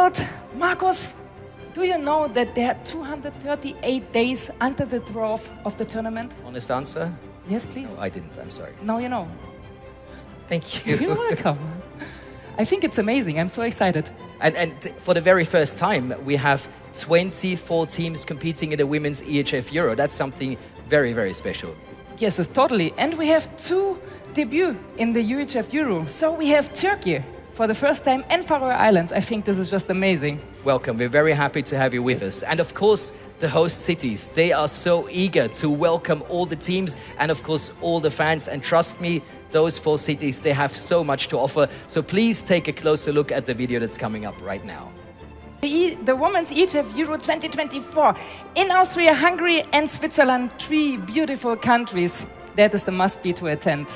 world. Markus, do you know that there are 238 days until the draw of the tournament? Honest answer? Yes, please. No, I didn't. I'm sorry. Now you know. Thank you. You're welcome. I think it's amazing. I'm so excited. And for the very first time, we have 24 teams competing in the Women's EHF EURO. That's something very, very special. Yes, it's totally. And we have 2 debuts in the EHF EURO. So we have Turkey for the first time and Faroe Islands. I think this is just amazing. Welcome. We're very happy to have you with us. And of course, the host cities, they are so eager to welcome all the teams and of course all the fans. And trust me, those 4 cities, they have so much to offer. So please take a closer look at the video that's coming up right now. The Women's EHF EURO 2024 in Austria, Hungary and Switzerland, 3 beautiful countries. That is the must-be to attend.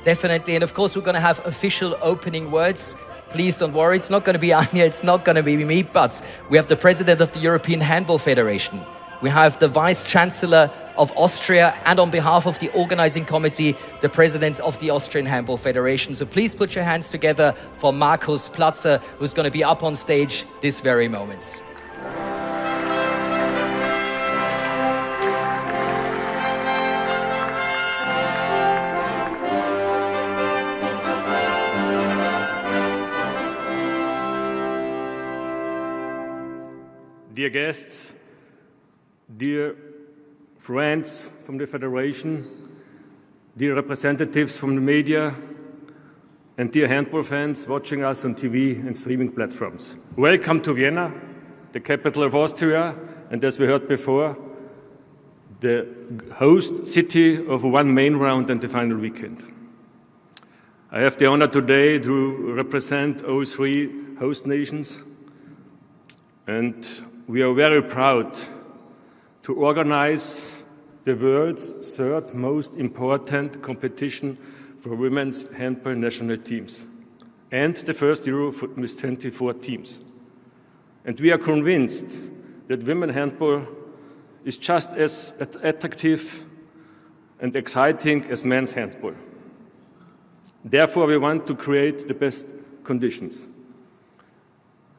Definitely, and of course we're going to have official opening words. Please don't worry, it's not going to be Anya, it's not going to be me, but we have the President of the European Handball Federation. We have the Vice Chancellor of Austria, and on behalf of the organizing committee, the President of the Austrian Handball Federation. So please put your hands together for Markus Platzer, who's going to be up on stage this very moment. Dear guests, dear friends from the Federation, dear representatives from the media, and dear handball fans watching us on TV and streaming platforms. Welcome to Vienna, the capital of Austria, and as we heard before, the host city of one main round and the final weekend. I have the honor today to represent all 3 host nations, and we are very proud to organize the world's 3rd most important competition for women's handball national teams and the first Euro with 24 teams. And we are convinced that women handball is just as attractive and exciting as men's handball. Therefore, we want to create the best conditions.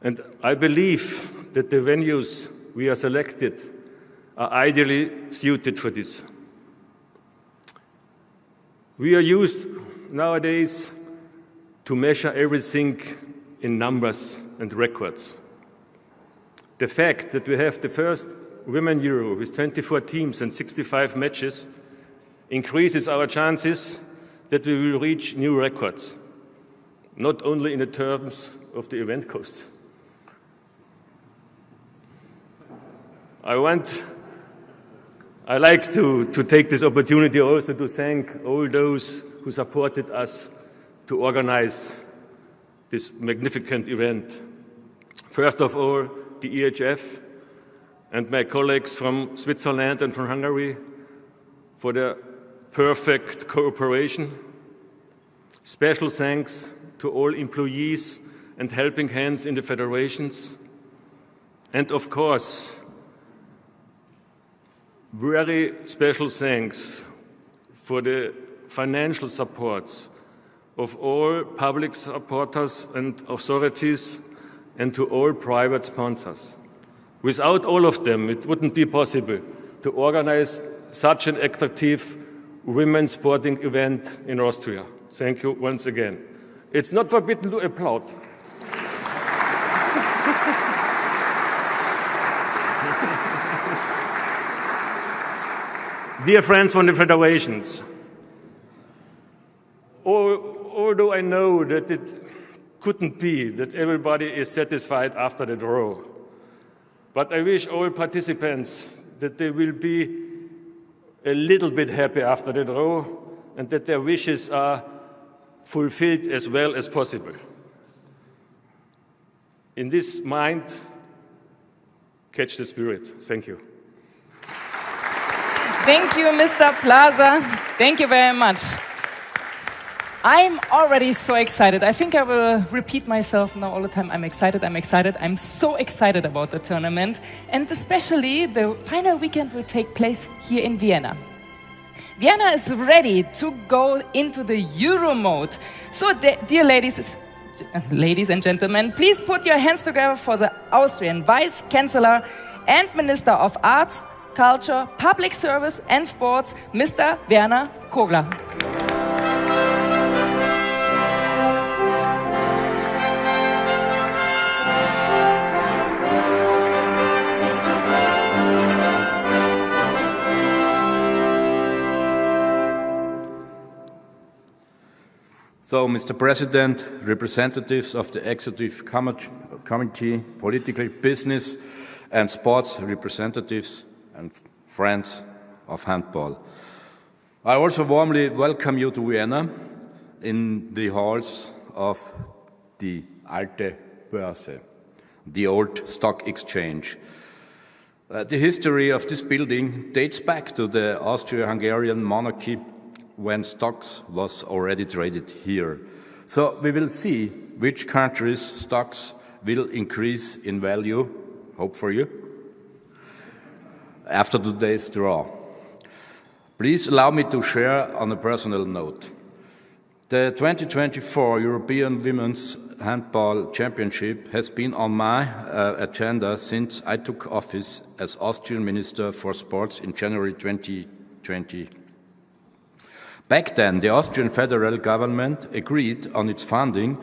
And I believe that the venues we are selected are ideally suited for this. We are used nowadays to measure everything in numbers and records. The fact that we have the first Women Euro with 24 teams and 65 matches increases our chances that we will reach new records, not only in the terms of the event costs. I like to take this opportunity also to thank all those who supported us to organize this magnificent event. First of all, the EHF and my colleagues from Switzerland and from Hungary for their perfect cooperation. Special thanks to all employees and helping hands in the federations. And of course, very special thanks for the financial supports of all public supporters and authorities and to all private sponsors. Without all of them, it wouldn't be possible to organize such an attractive women's sporting event in Austria. Thank you once again. It's not forbidden to applaud. Dear friends from the federations, although I know that it couldn't be that everybody is satisfied after the draw, but I wish all participants that they will be a little bit happy after the draw and that their wishes are fulfilled as well as possible. In this mind, catch the spirit. Thank you. Thank you, Mr. Plaza. Thank you very much. I'm already so excited. I think I will repeat myself now all the time. I'm excited, I'm excited. I'm so excited about the tournament. And especially the final weekend will take place here in Vienna. Vienna is ready to go into the Euro mode. So, dear ladies, ladies and gentlemen, please put your hands together for the Austrian Vice Chancellor and Minister of Arts, Culture, Public Service and Sports, Mr. Werner Kogler. So, Mr. President, representatives of the Executive Committee, political, business and sports representatives and friends of handball. I also warmly welcome you to Vienna in the halls of the Alte Börse, the old stock exchange. The history of this building dates back to the Austro-Hungarian monarchy when stocks was already traded here. So we will see which countries' stocks will increase in value, hope for you, after today's draw. Please allow me to share on a personal note. The 2024 European Women's Handball Championship has been on my agenda since I took office as Austrian Minister for Sports in January 2020. Back then, the Austrian federal government agreed on its funding,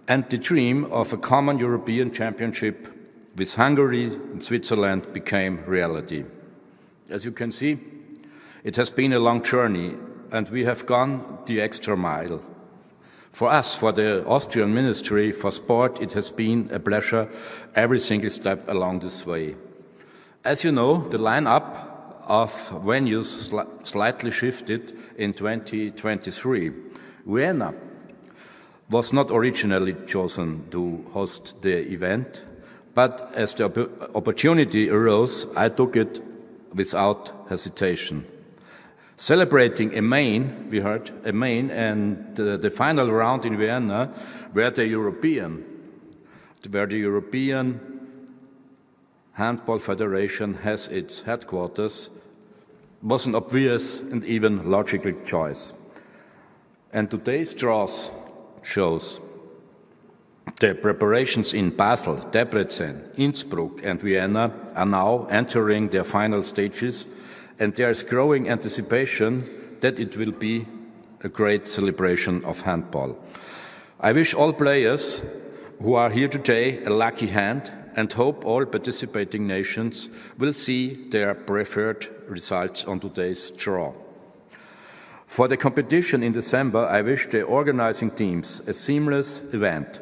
and the dream of a common European championship with Hungary and Switzerland became reality. As you can see, it has been a long journey, and we have gone the extra mile. For us, for the Austrian Ministry for Sport, it has been a pleasure every single step along this way. As you know, the lineup of venues slightly shifted in 2023. Vienna was not originally chosen to host the event, but as the opportunity arose, I took it without hesitation. Celebrating a main, we heard, a main, and the final round in Vienna, where the European Handball Federation has its headquarters, was an obvious and even logical choice. And today's draws shows the preparations in Basel, Debrecen, Innsbruck and Vienna are now entering their final stages, and there is growing anticipation that it will be a great celebration of handball. I wish all players who are here today a lucky hand and hope all participating nations will see their preferred results on today's draw. For the competition in December, I wish the organizing teams a seamless event.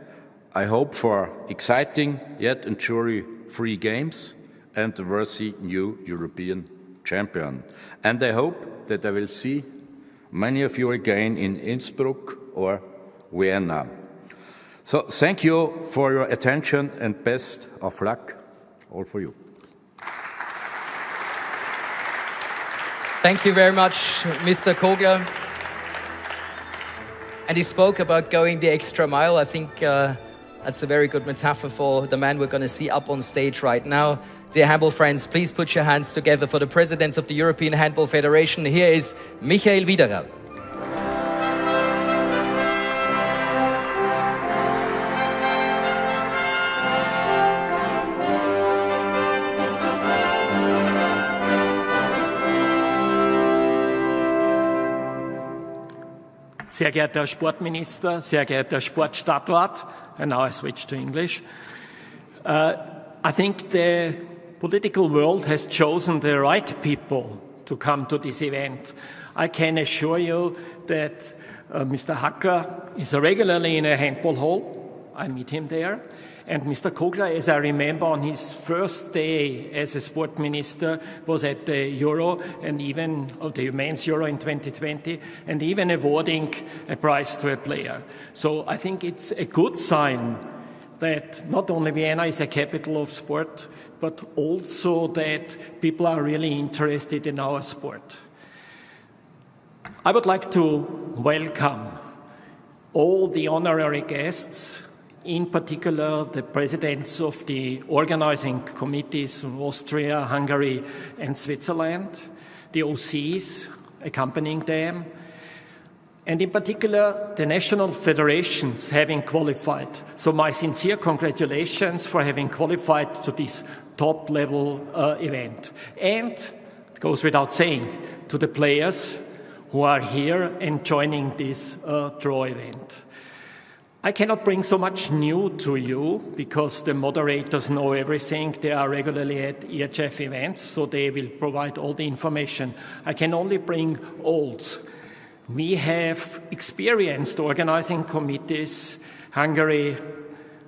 I hope for exciting yet injury-free games and a worthy new European champion. And I hope that I will see many of you again in Innsbruck or Vienna. So thank you for your attention and best of luck, all for you. Thank you very much, Mr. Kogler. And he spoke about going the extra mile. I think that's a very good metaphor for the man we're going to see up on stage right now. Dear handball friends, please put your hands together for the President of the European Handball Federation. Here is Michael Widerer. Sehr geehrter Herr Sportminister, sehr geehrter Herr Sportstadtrat, and now I switch to English. I think the political world has chosen the right people to come to this event. I can assure you that Mr. Hacker is regularly in a handball hall. I meet him there. And Mr. Kogler, as I remember, on his first day as a sport minister, was at the Euro and even the men's Euro in 2020, and even awarding a prize to a player. So I think it's a good sign that not only Vienna is a capital of sport, but also that people are really interested in our sport. I would like to welcome all the honorary guests, in particular the presidents of the organizing committees of Austria, Hungary and Switzerland, the OCs accompanying them, and in particular the national federations having qualified. So my sincere congratulations for having qualified to this top-level event. And it goes without saying, to the players who are here and joining this draw event. I cannot bring so much new to you because the moderators know everything. They are regularly at EHF events, so they will provide all the information. I can only bring olds. We have experienced organizing committees, Hungary,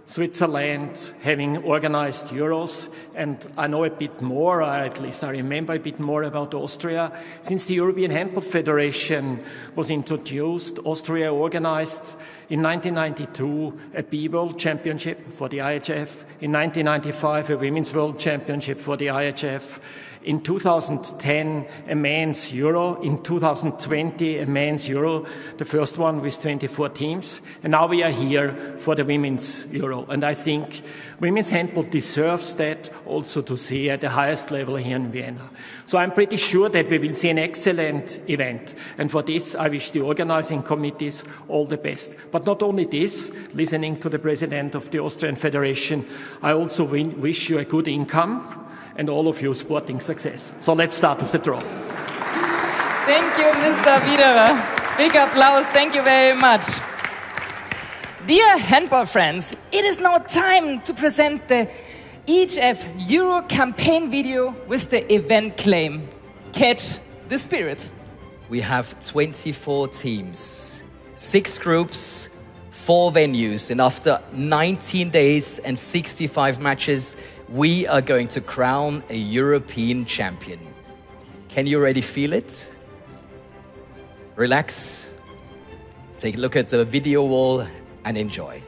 Switzerland, having organized Euros, and I know a bit more, or at least I remember a bit more about Austria. Since the European Handball Federation was introduced, Austria organized in 1992 a B-World Championship for the IHF, in 1995 a Women's World Championship for the IHF, in 2010 a Men's Euro, in 2020 a Men's Euro, the first one with 24 teams, and now we are here for the Women's Euro. And I think women's handball deserves that also to see at the highest level here in Vienna. So I'm pretty sure that we will see an excellent event. And for this, I wish the organizing committees all the best. But not only this, listening to the president of the Austrian Federation, I also wish you a good income and all of you sporting success. So let's start with the draw. Thank you, Mr. Wiederer. Big applause. Thank you very much. Dear handball friends, it is now time to present the EHF Euro campaign video with the event claim. Catch the spirit. We have 24 teams, 6 groups, 4 venues, and after 19 days and 65 matches, we are going to crown a European champion. Can you already feel it? Relax, take a look at the video wall and enjoy.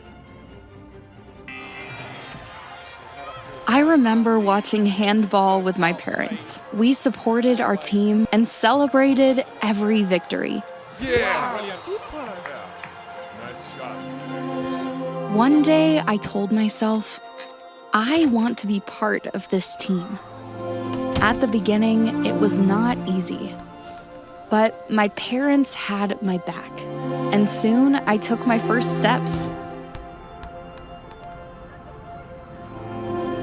I remember watching handball with my parents. We supported our team and celebrated every victory. Yeah! Super! Nice shot. One day I told myself, I want to be part of this team. At the beginning, it was not easy. But my parents had my back, and soon I took my first steps.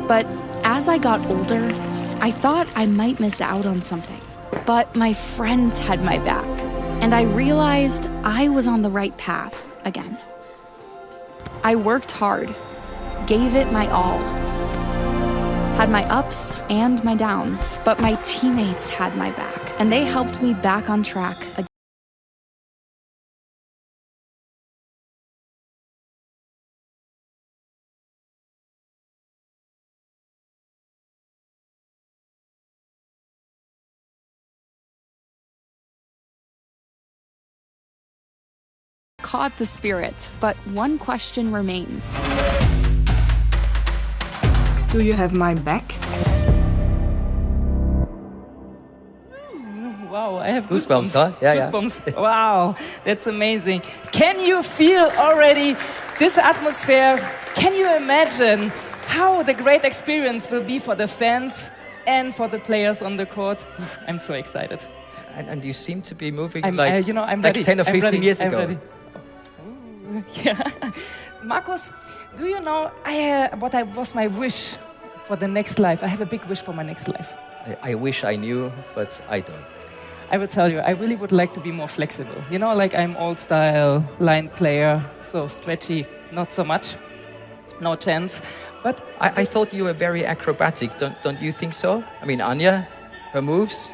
But as I got older, I thought I might miss out on something. But my friends had my back, and I realized I was on the right path again. I worked hard, gave it my all, had my ups and my downs, but my teammates had my back, and they helped me back on track again. Caught the spirit, but one question remains. Do you have my back? Wow, I have Goosebumps, huh? Yeah, goosebumps. Wow, that's amazing. Can you feel already this atmosphere? Can you imagine how the great experience will be for the fans and for the players on the court? I'm so excited. And you seem to be moving I'm like ready. 10 or 15 years I'm ago. ready. Ooh, yeah. Markus, do you know what was my wish for the next life? I have a big wish for my next life. I wish I knew, but I don't. I will tell you, I really would like to be more flexible. You know, like I'm old style line player, so stretchy, not so much. No chance. But I thought you were very acrobatic. Don't you think so? I mean, Anja, her moves.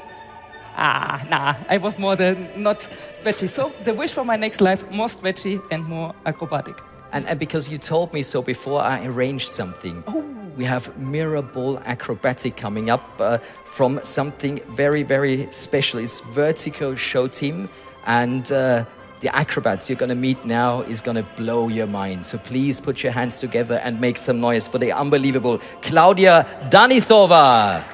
Nah, I was more than not stretchy. So the wish for my next life, more stretchy and more acrobatic. And because you told me so before, I arranged something. Oh. We have mirror ball acrobatic coming up from something very, very special. It's Vertigo Show Team. And the acrobats you're going to meet now is going to blow your mind. So please put your hands together and make some noise for the unbelievable Claudia Danisova.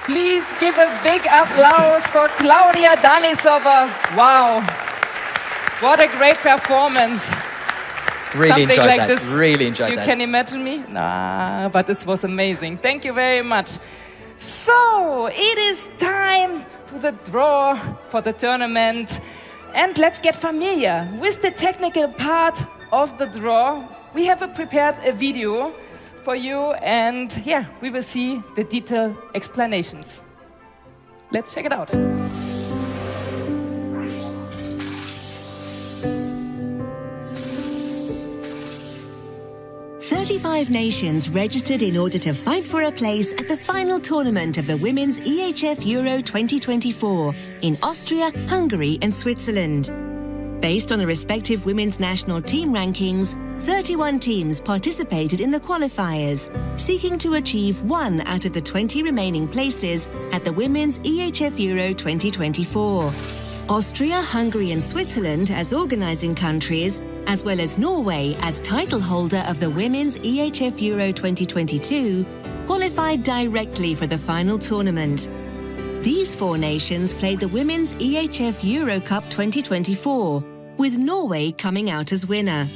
Please give a big applause for Claudia Danisova. Wow. What a great performance. Really Something enjoyed like that. this. Really enjoyed You that. can imagine me? Nah, but this was amazing. Thank you very much. So, it is time to the draw for the tournament. And let's get familiar with the technical part of the draw. We have prepared a video for you, and yeah, we will see the detailed explanations. Let's check it out. 35 nations registered in order to fight for a place at the final tournament of the Women's EHF EURO 2024 in Austria, Hungary and Switzerland. Based on the respective women's national team rankings, 31 teams participated in the qualifiers, seeking to achieve 1 out of the 20 remaining places at the Women's EHF EURO 2024. Austria, Hungary and Switzerland as organising countries, as well as Norway as title holder of the Women's EHF EURO 2022, qualified directly for the final tournament. These 4 nations played the Women's EHF Euro Cup 2024, with Norway coming out as winner.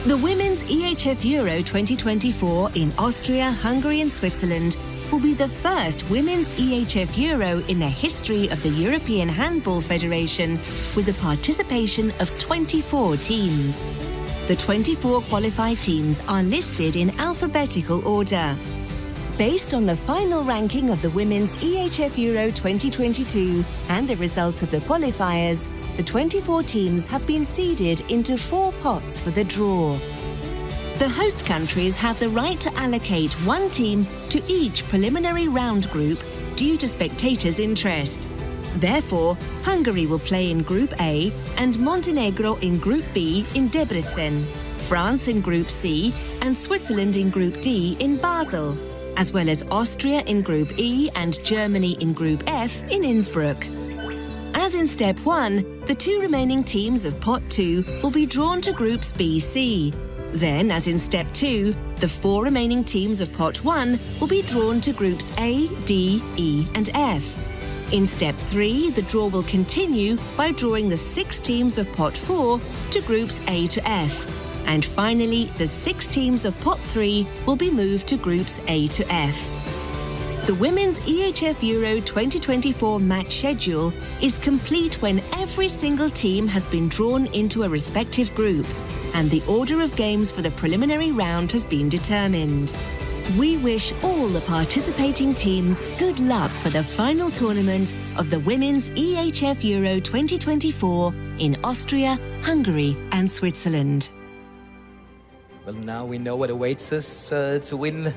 The Women's EHF Euro 2024 in Austria, Hungary and Switzerland will be the first Women's EHF Euro in the history of the European Handball Federation, with the participation of 24 teams. The 24 qualified teams are listed in alphabetical order. Based on the final ranking of the Women's EHF Euro 2022 and the results of the qualifiers, the 24 teams have been seeded into 4 pots for the draw. The host countries have the right to allocate 1 team to each preliminary round group due to spectators' interest. Therefore, Hungary will play in Group A and Montenegro in Group B in Debrecen, France in Group C and Switzerland in Group D in Basel, as well as Austria in Group E and Germany in Group F in Innsbruck. As in Step 1, the 2 remaining teams of Pot 2 will be drawn to Groups B-C. Then, as in Step 2, the 4 remaining teams of Pot 1 will be drawn to Groups A, D, E and F. In Step 3, the draw will continue by drawing the 6 teams of Pot 4 to Groups A to F. And finally, the 6 teams of Pot 3 will be moved to Groups A to F. The Women's EHF Euro 2024 match schedule is complete when every single team has been drawn into a respective group, and the order of games for the preliminary round has been determined. We wish all the participating teams good luck for the final tournament of the Women's EHF Euro 2024 in Austria, Hungary and Switzerland. Well, now we know what awaits us to win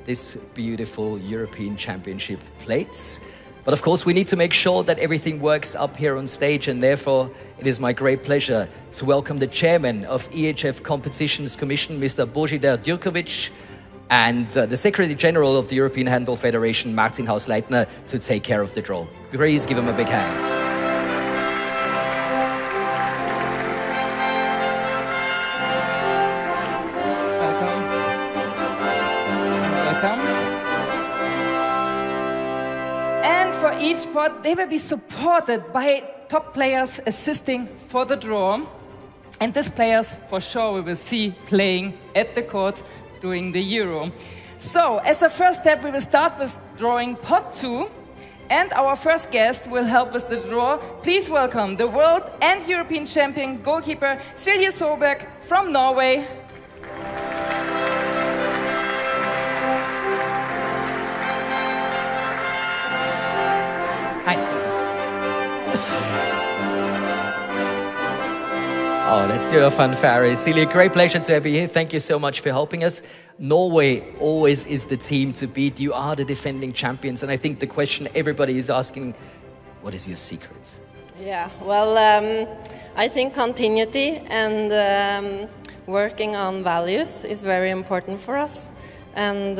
this beautiful European Championship plates. But of course, we need to make sure that everything works up here on stage, and therefore it is my great pleasure to welcome the chairman of EHF Competitions Commission, Mr. Božidar Djurković, and the Secretary General of the European Handball Federation, Martin Hausleitner, to take care of the draw. Please give him a big hand. Each pot, they will be supported by top players assisting for the draw. And these players, for sure, we will see playing at the court during the Euro. So, as a first step, we will start with drawing pot 2. And our first guest will help with the draw. Please welcome the world and European champion goalkeeper Silje Solberg from Norway. Oh, let's do a fanfare. Silje, great pleasure to have you here. Thank you so much for helping us. Norway always is the team to beat. You are the defending champions. And I think the question everybody is asking, what is your secret? Yeah, well, I think continuity and working on values is very important for us. And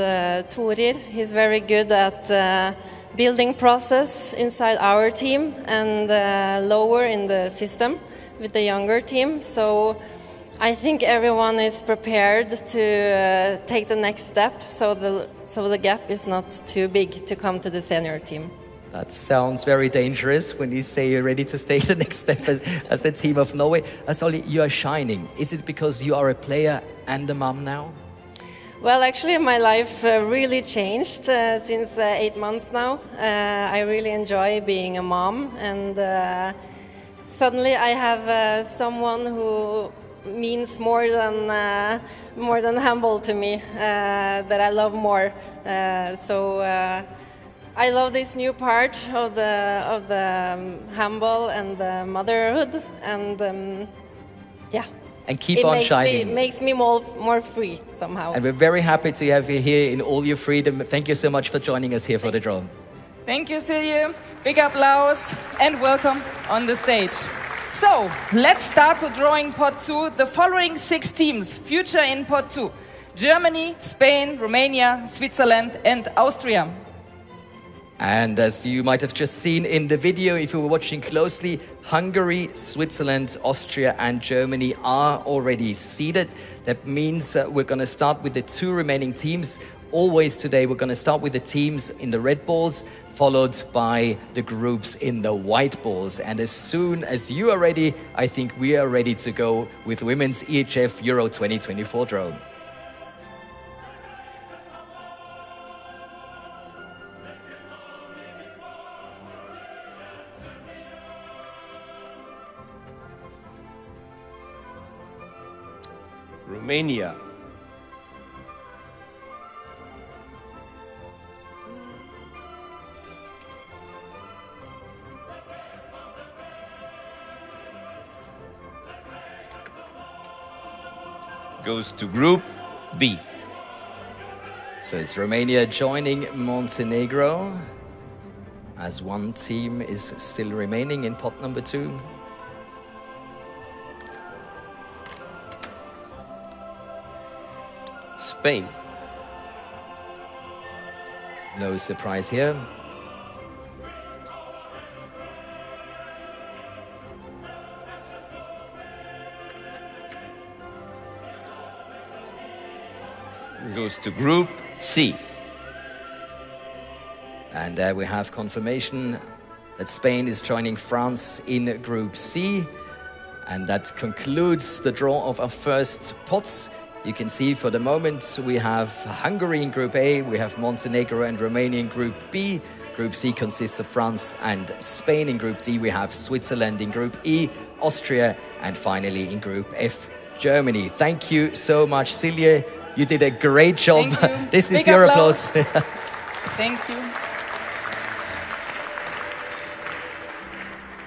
Torir, he's very good at building process inside our team and lower in the system with the younger team. So I think everyone is prepared to take the next step, so the gap is not too big to come to the senior team. That sounds very dangerous when you say you're ready to take the next step as the team of Norway. Solly, you are shining. Is it because you are a player and a mom now? Well, actually, my life really changed since 8 months now. I really enjoy being a mom, and suddenly I have someone who means more than handball to me, that I love more. So I love this new part of the handball and the motherhood, and yeah. And keep on shining. It makes me more free somehow. And we're very happy to have you here in all your freedom. Thank you so much for joining us here for the draw. Thank you, Silje. Big applause and welcome on the stage. So, let's start to drawing pot 2. The following 6 teams feature in pot 2. Germany, Spain, Romania, Switzerland and Austria. And as you might have just seen in the video, if you were watching closely, Hungary, Switzerland, Austria and Germany are already seeded. That means we're going to start with the 2 remaining teams. Always today we're going to start with the teams in the red balls, followed by the groups in the white balls. And as soon as you are ready, I think we are ready to go with Women's EHF Euro 2024 draw. Romania. Goes to Group B. So it's Romania joining Montenegro, as one team is still remaining in pot number 2. Spain. No surprise here. Goes to Group C. And there we have confirmation that Spain is joining France in Group C. And that concludes the draw of our first pots. You can see for the moment we have Hungary in Group A, we have Montenegro and Romania in Group B. Group C consists of France and Spain. In Group D we have Switzerland. In Group E, Austria, and finally in Group F, Germany. Thank you so much, Silje. You did a great job. This is your applause. Thank you.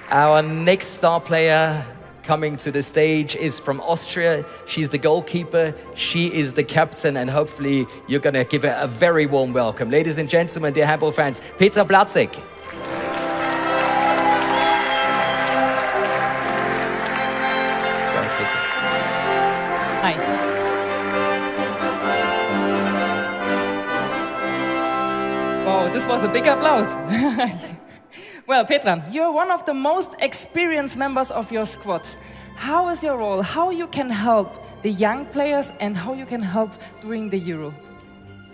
Our next star player coming to the stage is from Austria. She's the goalkeeper, she is the captain, and hopefully you're going to give her a very warm welcome. Ladies and gentlemen, dear handball fans, Petra Blacek. Hi. Wow, this was a big applause. Well, Petra, you're one of the most experienced members of your squad. How is your role? How you can help the young players and how you can help during the Euro?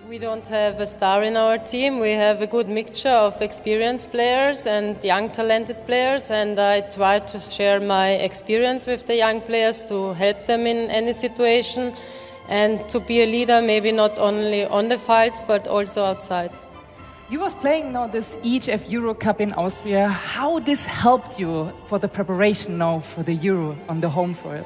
We don't have a star in our team. We have a good mixture of experienced players and young talented players, and I try to share my experience with the young players to help them in any situation and to be a leader, maybe not only on the field but also outside. You was playing now this EHF Euro Cup in Austria. How this helped you for the preparation now for the Euro on the home soil?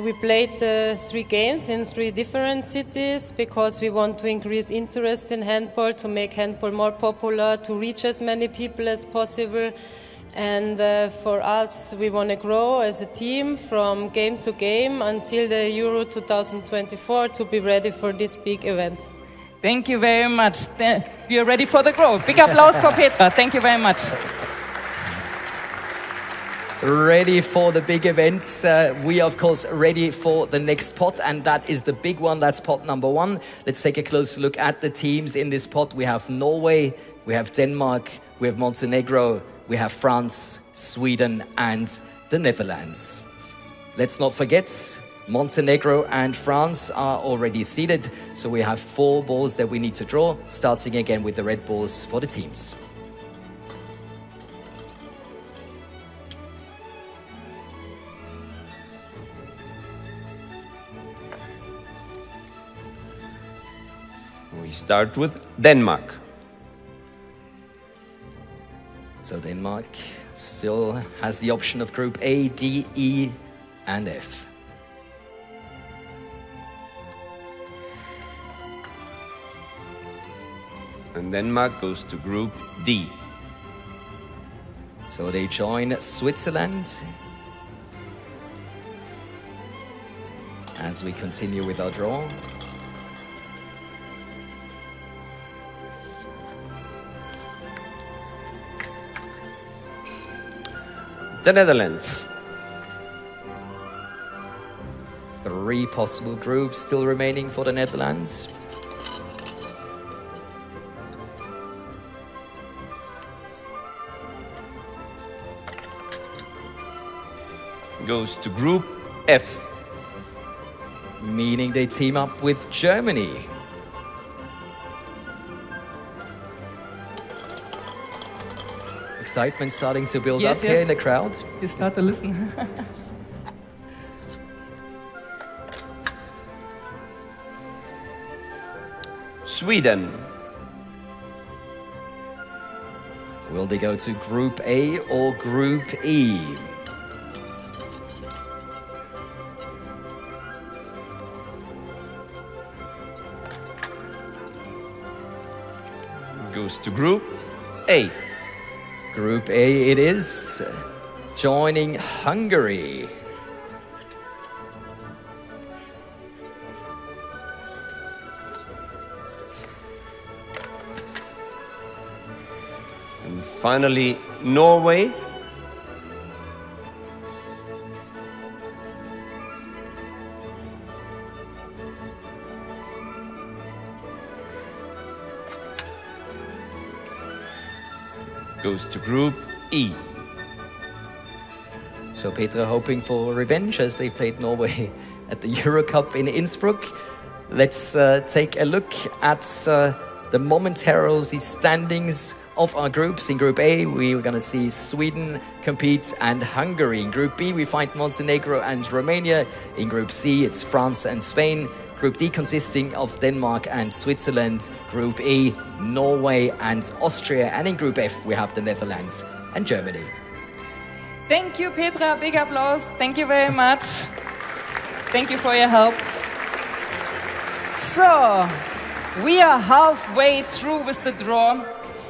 We played 3 games in 3 different cities because we want to increase interest in handball, to make handball more popular, to reach as many people as possible. And for us, we want to grow as a team from game to game until the Euro 2024 to be ready for this big event. Thank you very much. We are ready for the growth. Big applause for Petra. Thank you very much. Ready for the big events. We are, of course, ready for the next pot, and that is the big one. That's pot number 1. Let's take a closer look at the teams in this pot. We have Norway, we have Denmark, we have Montenegro, we have France, Sweden, and the Netherlands. Let's not forget, Montenegro and France are already seated, so we have 4 balls that we need to draw, starting again with the red balls for the teams. We start with Denmark. So Denmark still has the option of Group A, D, E, and F. And Denmark goes to Group D. So they join Switzerland as we continue with our draw. The Netherlands. 3 possible groups still remaining for the Netherlands. Goes to Group F. Meaning they team up with Germany. Excitement starting to build up here in the crowd. You start to listen. Sweden. Will they go to Group A or Group E? Goes to Group A. Group A it is, joining Hungary. And finally, Norway. Goes to Group E. So Petra hoping for revenge as they played Norway at the Euro Cup in Innsbruck. Let's take a look at the momentarily standings of our groups. In Group A, we're going to see Sweden compete and Hungary. In Group B, we find Montenegro and Romania. In Group C, it's France and Spain. Group D consisting of Denmark and Switzerland. Group E, Norway and Austria. And in Group F, we have the Netherlands and Germany. Thank you, Petra. Big applause. Thank you very much. Thank you for your help. So, we are halfway through with the draw.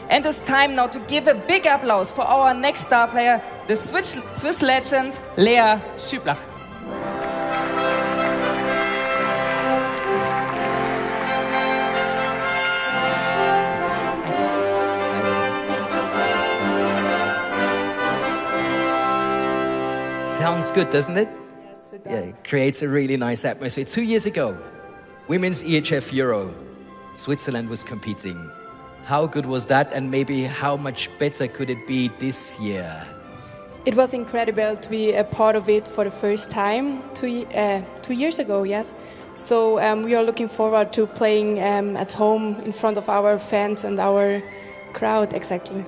And it's time now to give a big applause for our next star player, the Swiss legend, Lea Schüblach. Sounds good, doesn't it? Yes, it does. Yeah, it creates a really nice atmosphere. 2 years ago, Women's EHF Euro, Switzerland was competing. How good was that, and maybe how much better could it be this year? It was incredible to be a part of it for the first time 2 years ago, yes. So we are looking forward to playing at home in front of our fans and our crowd, exactly.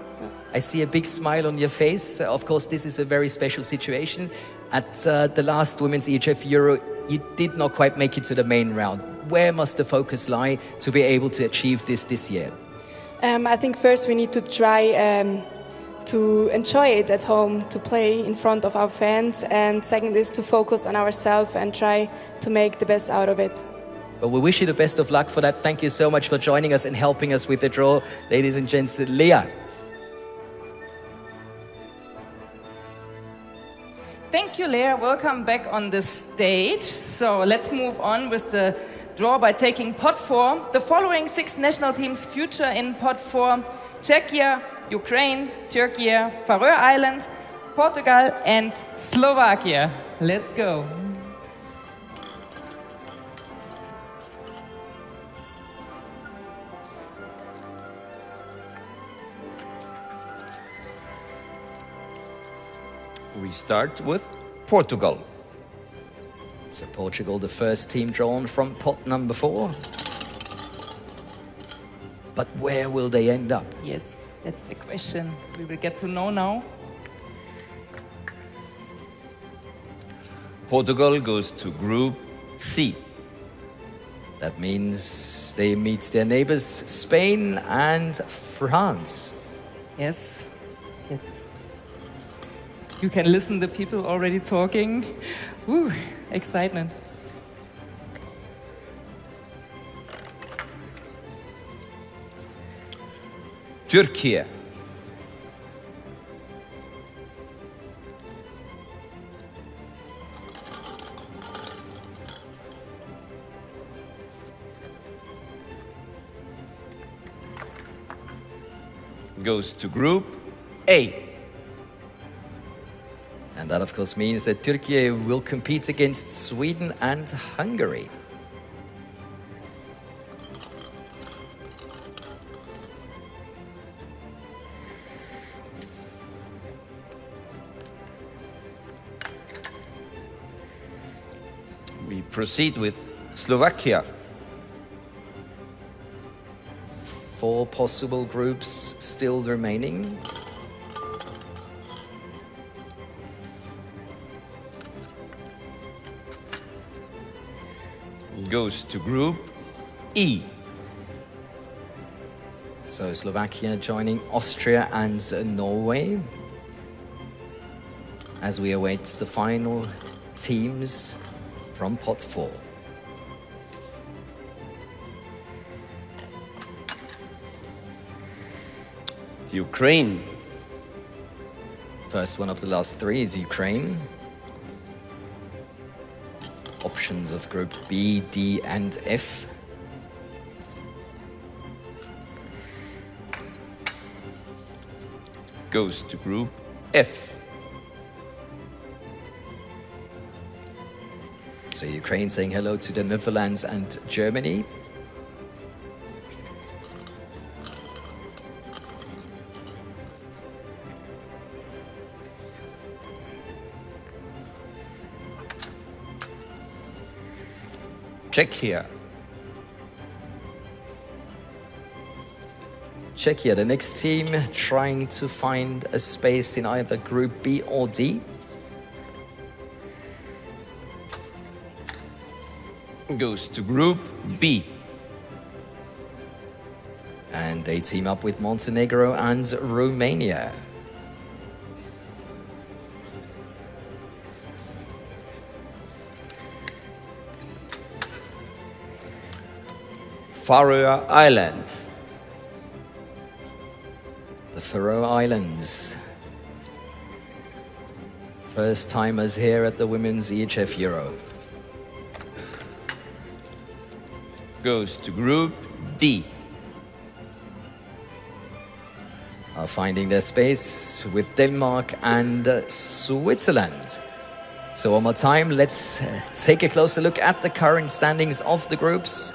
I see a big smile on your face. Of course, this is a very special situation. At the last Women's EHF Euro, you did not quite make it to the main round. Where must the focus lie to be able to achieve this year? I think first we need to try to enjoy it at home, to play in front of our fans, and second is to focus on ourselves and try to make the best out of it. Well, we wish you the best of luck for that. Thank you so much for joining us and helping us with the draw. Ladies and gents, Lea. Thank you, Lea. Welcome back on the stage. So let's move on with the draw by taking pot 4. The following 6 national teams feature in pot 4: Czechia, Ukraine, Turkey, Faroe Island, Portugal and Slovakia. Let's go. We start with Portugal. So Portugal, the first team drawn from pot number 4. But where will they end up? Yes, that's the question we will get to know now. Portugal goes to Group C. That means they meet their neighbors, Spain and France. Yes. You can listen to people already talking. Woo, excitement. Türkiye. Goes to Group A. And that, of course, means that Turkey will compete against Sweden and Hungary. We proceed with Slovakia. 4 possible groups still remaining. Goes to Group E. So Slovakia joining Austria and Norway as we await the final teams from pot 4. Ukraine. First one of the last 3 is Ukraine. Options of Group B, D and F. Goes to Group F. So Ukraine saying hello to the Netherlands and Germany. Czechia. Czechia, the next team, trying to find a space in either Group B or D. Goes to Group B. And they team up with Montenegro and Romania. Faroe Island. The Faroe Islands. First timers here at the Women's EHF Euro. Goes to Group D. Are finding their space with Denmark and Switzerland. So one more time, let's take a closer look at the current standings of the groups.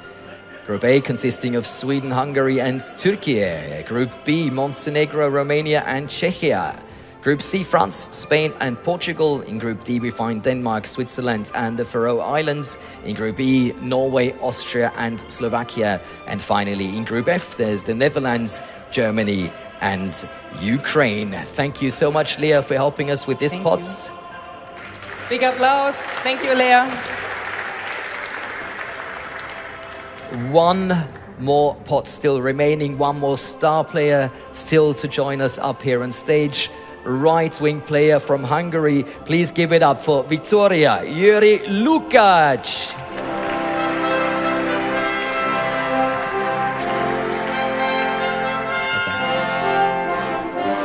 Group A consisting of Sweden, Hungary and Turkey. Group B, Montenegro, Romania and Czechia. Group C, France, Spain and Portugal. In Group D, we find Denmark, Switzerland and the Faroe Islands. In Group E, Norway, Austria and Slovakia. And finally, in Group F, there's the Netherlands, Germany and Ukraine. Thank you so much, Leah, for helping us with this pots. Big applause. Thank you, Leah. One more pot still remaining, one more star player still to join us up here on stage. Right-wing player from Hungary. Please give it up for Victoria Yuri Lukács.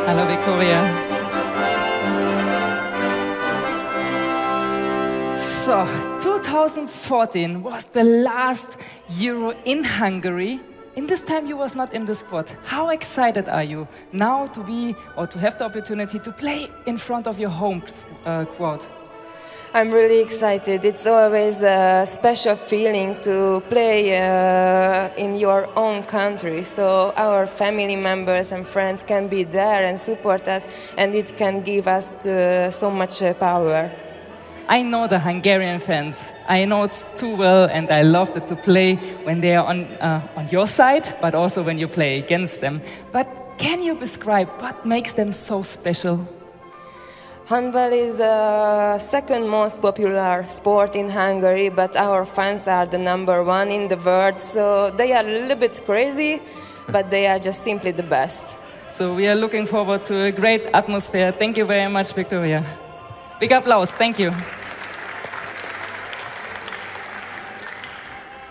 Hello, Victoria. So, 2014 was the last Euro in Hungary. In this time you was not in the squad. How excited are you now to be or to have the opportunity to play in front of your home squad? I'm really excited. It's always a special feeling to play in your own country. So our family members and friends can be there and support us, and it can give us so much power. I know the Hungarian fans. I know it too well, and I love it to play when they are on your side, but also when you play against them. But can you describe what makes them so special? Handball is the second most popular sport in Hungary, but our fans are the #1 in the world, so they are a little bit crazy, but they are just simply the best. So we are looking forward to a great atmosphere. Thank you very much, Victoria. Big applause, thank you.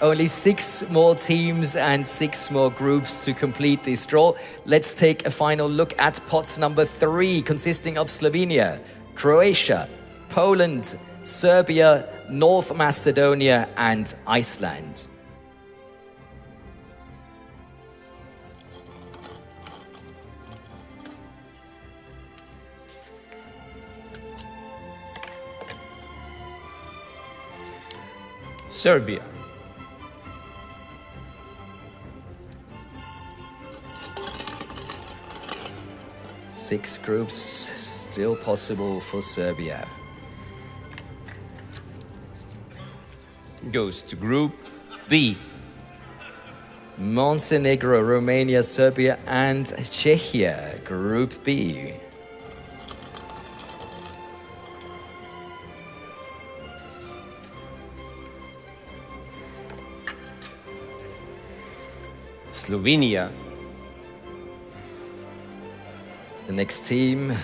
Only 6 more teams and 6 more groups to complete this draw. Let's take a final look at pots number 3, consisting of Slovenia, Croatia, Poland, Serbia, North Macedonia, and Iceland. Serbia. Six groups still possible for Serbia. Goes to Group B. Montenegro, Romania, Serbia, and Czechia, Group B. Slovenia. The next team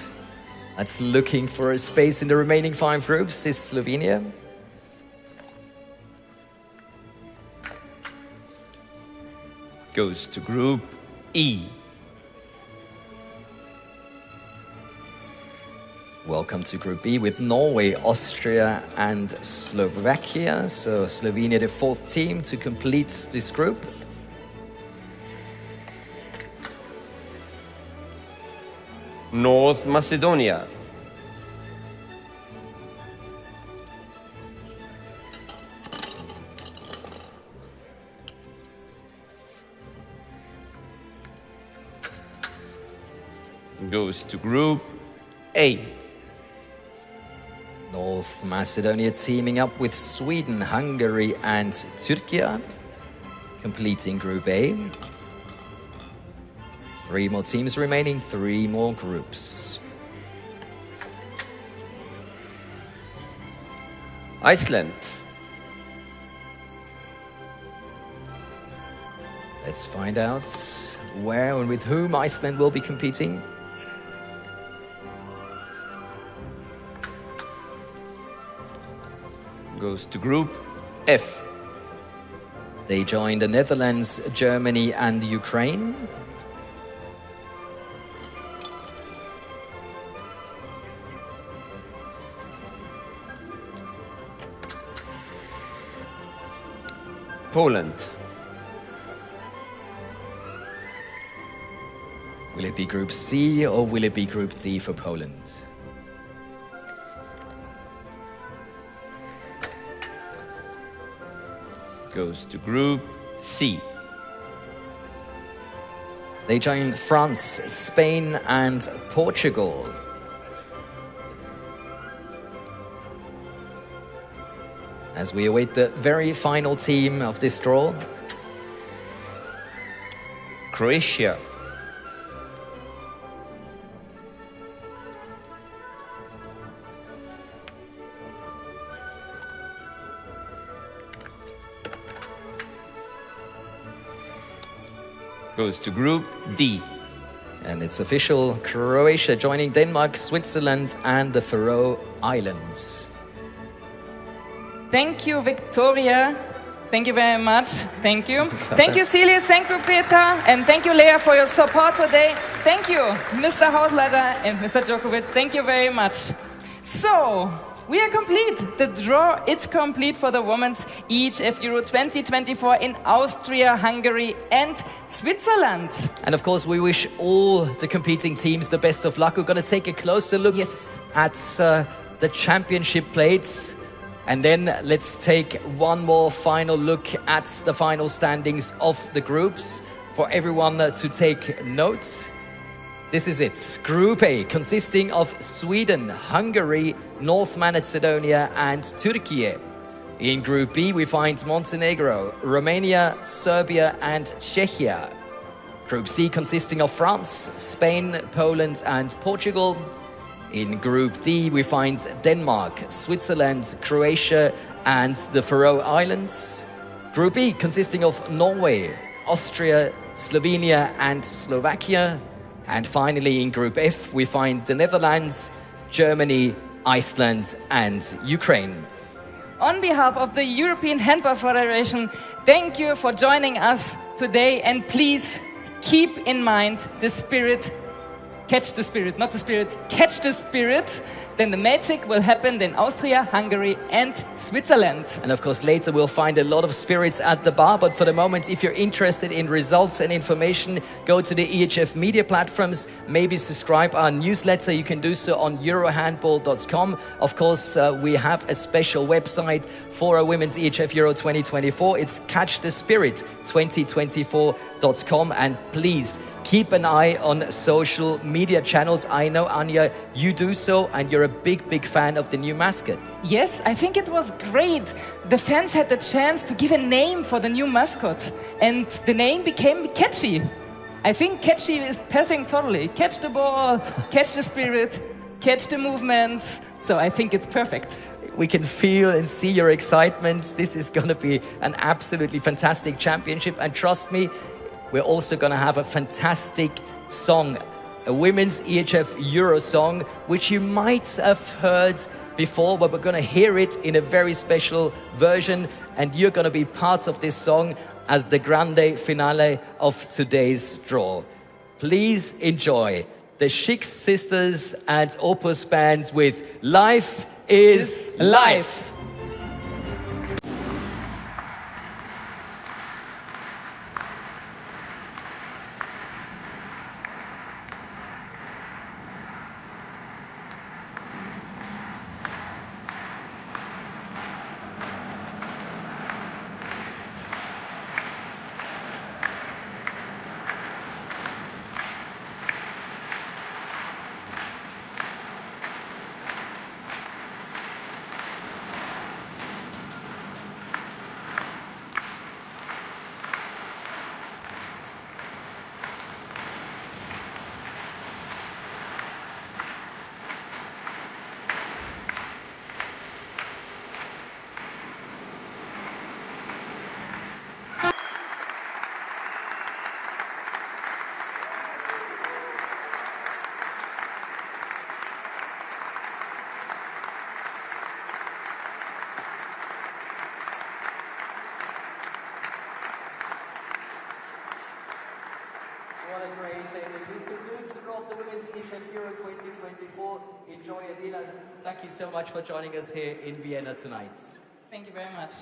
that's looking for a space in the remaining 5 groups is Slovenia. Goes to Group E. Welcome to Group B with Norway, Austria, and Slovakia. So Slovenia, the 4th team to complete this group. North Macedonia. Goes to Group A. North Macedonia teaming up with Sweden, Hungary, and Turkey, completing Group A. 3 more teams remaining, 3 more groups. Iceland. Let's find out where and with whom Iceland will be competing. Goes to Group F. They join the Netherlands, Germany, and Ukraine. Poland. Will it be Group C or will it be Group D for Poland? Goes to Group C. They join France, Spain, and Portugal. As we await the very final team of this draw. Croatia. Goes to Group D. And it's official, Croatia joining Denmark, Switzerland, and the Faroe Islands. Thank you, Victoria. Thank you very much. Thank you. Thank you, Celia. Thank you, Peter. And thank you, Lea, for your support today. Thank you, Mr. Hausleiter and Mr. Djokovic. Thank you very much. So, we are complete. The draw, it's complete for the Women's EHF Euro 2024 in Austria, Hungary, and Switzerland. And of course, we wish all the competing teams the best of luck. We're going to take a closer look at the championship plates. And then let's take one more final look at the final standings of the groups for everyone to take notes. This is it. Group A, consisting of Sweden, Hungary, North Macedonia, and Turkey. In Group B, we find Montenegro, Romania, Serbia, and Czechia. Group C, consisting of France, Spain, Poland, and Portugal. In Group D, we find Denmark, Switzerland, Croatia, and the Faroe Islands. Group E, consisting of Norway, Austria, Slovenia, and Slovakia. And finally, in Group F, we find the Netherlands, Germany, Iceland, and Ukraine. On behalf of the European Handball Federation, thank you for joining us today, and please keep in mind the spirit. Catch the spirit, not the spirit, catch the spirit. Then the magic will happen in Austria, Hungary, and Switzerland. And of course, later we'll find a lot of spirits at the bar. But for the moment, if you're interested in results and information, go to the EHF media platforms. Maybe subscribe our newsletter. You can do so on eurohandball.com. Of course, we have a special website for our Women's EHF Euro 2024. It's catchthespirit2024.com. And please, keep an eye on social media channels. I know, Anja, you do so, and you're a big, big fan of the new mascot. Yes, I think it was great. The fans had the chance to give a name for the new mascot, and the name became catchy. I think catchy is passing totally. Catch the ball, catch the spirit, catch the movements. So I think it's perfect. We can feel and see your excitement. This is going to be an absolutely fantastic championship, and trust me, we're also going to have a fantastic song, a Women's EHF Euro song, which you might have heard before, but we're going to hear it in a very special version, and you're going to be part of this song as the grande finale of today's draw. Please enjoy the Chic Sisters and Opus Band with Life is Life. What a great evening. This concludes the draw of the Women's EHF Euro 2024. Enjoy Adela. Thank you so much for joining us here in Vienna tonight. Thank you very much.